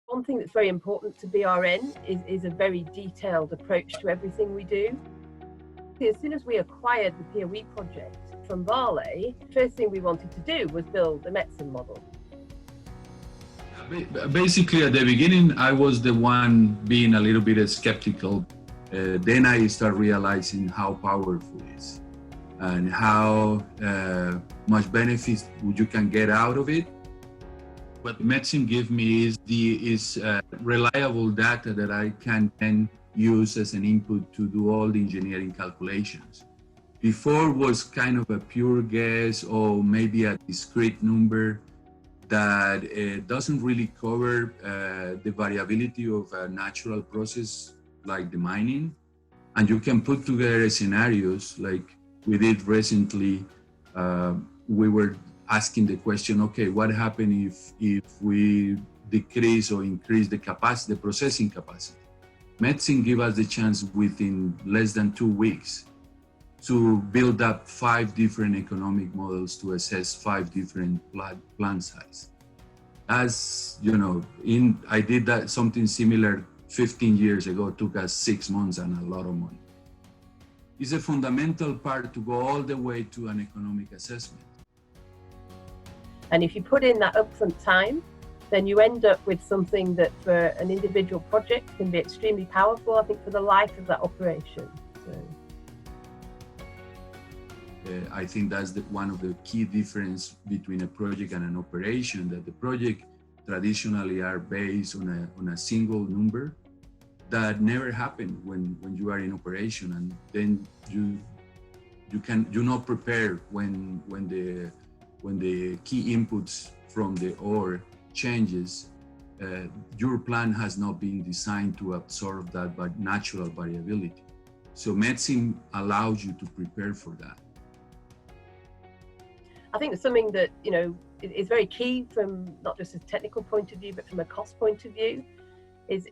One thing that's very important to BRN is a very detailed approach to everything we do. As soon as we acquired the POE project from Vale, the first thing we wanted to do was build a Metsim model. Basically, at the beginning, I was the one being a little bit skeptical. Then I start realizing how powerful it is and how much benefits you can get out of it. What Metsim gives me is reliable data that I can then use as an input to do all the engineering calculations. Before was kind of a pure guess or maybe a discrete number that doesn't really cover the variability of a natural process like the mining. And you can put together scenarios like we did recently. We were asking the question, okay, what happens if we decrease or increase the capacity, the processing capacity? Metsim give us the chance within less than 2 weeks to build up 5 different economic models to assess 5 different plant size. As you know, I did that something similar 15 years ago. It took us 6 months and a lot of money. It's a fundamental part to go all the way to an economic assessment. And if you put in that upfront time, then you end up with something that for an individual project can be extremely powerful, I think, for the life of that operation. I think that's one of the key difference between a project and an operation, that the project traditionally are based on a single number that never happen when you are in operation, and then you're not prepared when the key inputs from the ore changes. Your plan has not been designed to absorb that but natural variability. So Metsim allows you to prepare for that. I think it's something that, you know, is very key from not just a technical point of view, but from a cost point of view, is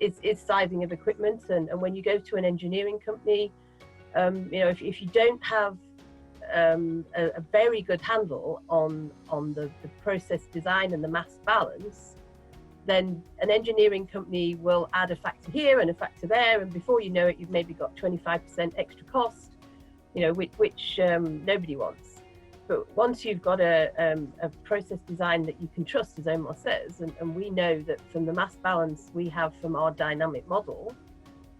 sizing of equipment. And when you go to an engineering company, you know, if you don't have a very good handle on the process design and the mass balance, then an engineering company will add a factor here and a factor there, and before you know it, you've maybe got 25% extra cost, you know, which nobody wants. But once you've got a process design that you can trust, as Omar says, and we know that from the mass balance we have from our dynamic model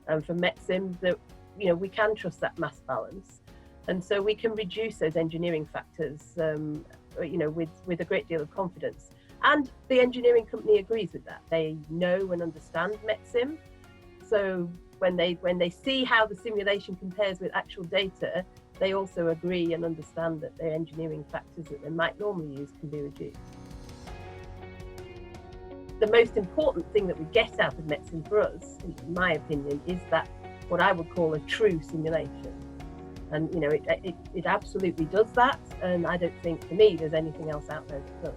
and from Metsim, that, you know, we can trust that mass balance. And so we can reduce those engineering factors, you know, with a great deal of confidence. And the engineering company agrees with that. They know and understand Metsim. So when they see how the simulation compares with actual data, they also agree and understand that the engineering factors that they might normally use can be reduced. The most important thing that we get out of Metsim for us, in my opinion, is that what I would call a true simulation. And, you know, it absolutely does that. And I don't think, for me, there's anything else out there that does.